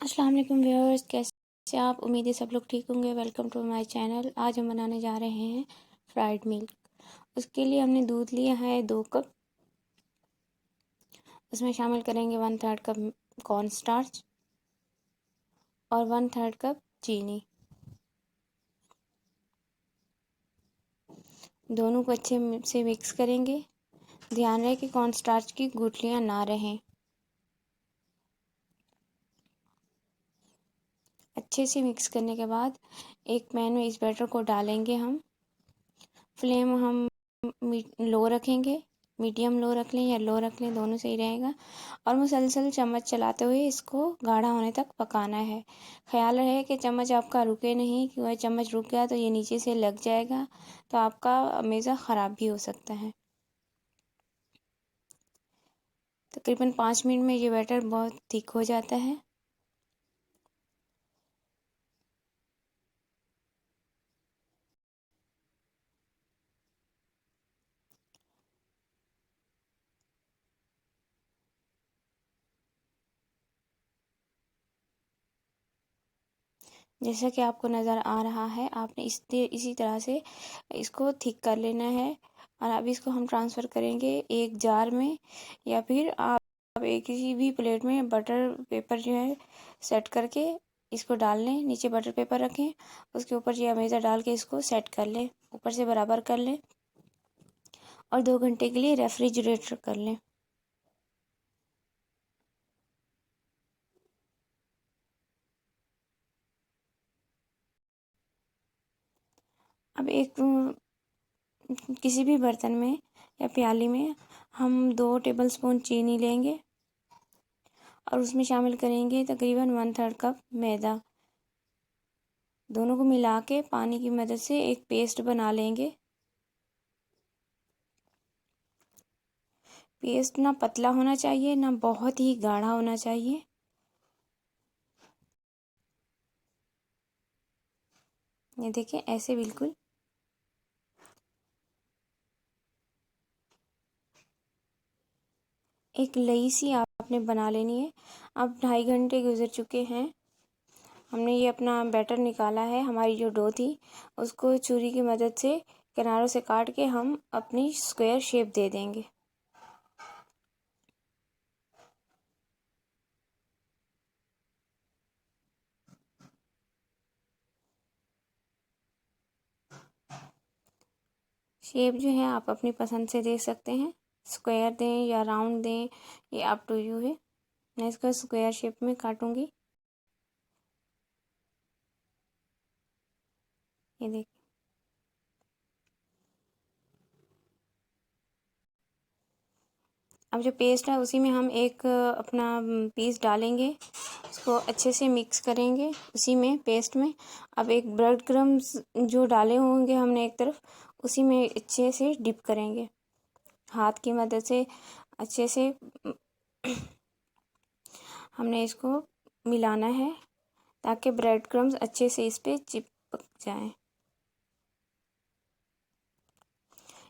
अस्सलाम वालेकुम व्यूअर्स, कैसे आप? उम्मीद है सब लोग ठीक होंगे। Welcome to my channel. आज हम बनाने जा रहे हैं फ्राइड मिल्क। उसके लिए हमने दूध लिया है 2 कप। उसमें शामिल करेंगे 1/3 कप कॉर्न स्टार्च और 1/3 कप चीनी। दोनों को अच्छे से मिक्स करेंगे। ध्यान रहे कि कॉर्न स्टार्च की गुठलियाँ ना रहें। अच्छे से मिक्स करने के बाद एक पैन में इस बैटर को डालेंगे हम। फ्लेम हम लो रखेंगे, मीडियम लो रख लें या लो रख लें, दोनों सही रहेगा। और मुसलसल चम्मच चलाते हुए इसको गाढ़ा होने तक पकाना है। ख्याल रहे कि चम्मच आपका रुके नहीं, कि वह चम्मच रुक गया तो ये नीचे से लग जाएगा, तो आपका मेज़ा ख़राब भी हो सकता है। तकरीबन 5 मिनट में ये बैटर बहुत थिक हो जाता है। जैसा कि आपको नज़र आ रहा है, आपने इसी तरह से इसको थिक कर लेना है। और अब इसको हम ट्रांसफ़र करेंगे एक जार में, या फिर आप एक किसी भी प्लेट में बटर पेपर जो है सेट करके इसको डाल लें। नीचे बटर पेपर रखें, उसके ऊपर ये अमेज़ा डाल के इसको सेट कर लें, ऊपर से बराबर कर लें और 2 घंटे के लिए रेफ्रिजरेटर कर लें। अब एक किसी भी बर्तन में या प्याली में हम 2 टेबलस्पून चीनी लेंगे और उसमें शामिल करेंगे तकरीबन 1/3 कप मैदा। दोनों को मिला के पानी की मदद से एक पेस्ट बना लेंगे। पेस्ट ना पतला होना चाहिए, ना बहुत ही गाढ़ा होना चाहिए। ये देखें, ऐसे बिल्कुल। एक लई सी आपने बना लेनी है। अब 2.5 घंटे गुजर चुके हैं। हमने ये अपना बैटर निकाला है। हमारी जो डो थी उसको छुरी की मदद से किनारों से काट के हम अपनी स्क्वायर शेप दे देंगे। शेप जो है आप अपनी पसंद से दे सकते हैं, स्क्वायर दें या राउंड दें, ये अप टू यू है। मैं इसको स्क्वायर शेप में काटूंगी। ये देखिए। अब जो पेस्ट है उसी में हम एक अपना पीस डालेंगे, उसको अच्छे से मिक्स करेंगे उसी में पेस्ट में। अब एक ब्रेड क्रम्स जो डाले होंगे हमने एक तरफ, उसी में अच्छे से डिप करेंगे हाथ की मदद से। अच्छे से हमने इसको मिलाना है ताकि ब्रेड क्रम्स अच्छे से इस पे चिपक जाएं।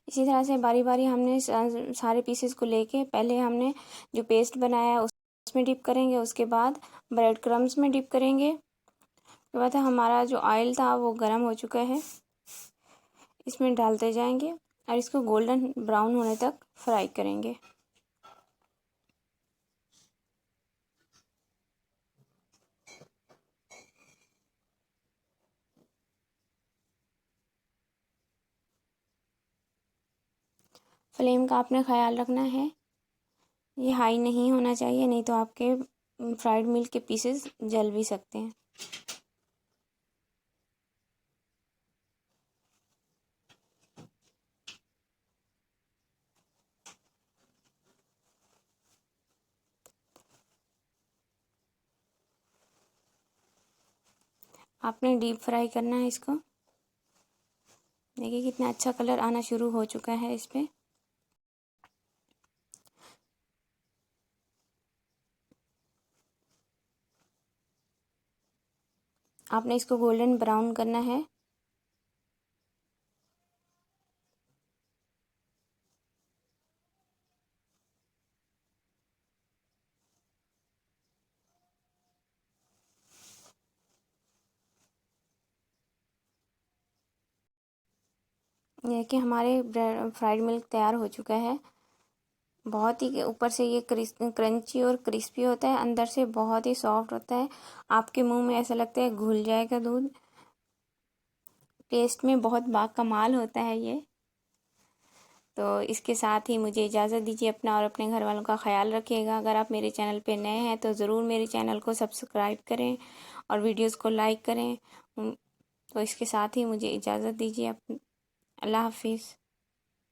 इसी तरह से बारी बारी हमने सारे पीसेस को लेके पहले हमने जो पेस्ट बनाया उसमें डिप करेंगे, उसके बाद ब्रेड क्रम्स में डिप करेंगे। उसके बाद हमारा जो ऑयल था वो गर्म हो चुका है, इसमें डालते जाएंगे और इसको गोल्डन ब्राउन होने तक फ्राई करेंगे। फ्लेम का आपने ख्याल रखना है, ये हाई नहीं होना चाहिए, नहीं तो आपके फ्राइड मिल्क के पीसेस जल भी सकते हैं। आपने डीप फ्राई करना है इसको। देखिए कितना अच्छा कलर आना शुरू हो चुका है इस पे। आपने इसको गोल्डन ब्राउन करना है। ये कि हमारे फ्राइड मिल्क तैयार हो चुका है। बहुत ही ऊपर से ये क्रंची और क्रिस्पी होता है, अंदर से बहुत ही सॉफ्ट होता है। आपके मुंह में ऐसा लगता है घुल जाएगा दूध। टेस्ट में बहुत बाकमाल होता है ये। तो इसके साथ ही मुझे इजाज़त दीजिए। अपना और अपने घर वालों का ख्याल रखिएगा। अगर आप मेरे चैनल पे नए हैं तो ज़रूर मेरे चैनल को सब्सक्राइब करें और वीडियोस को लाइक करें। तो इसके साथ ही मुझे इजाज़त दीजिए। अल्लाह हाफिज़।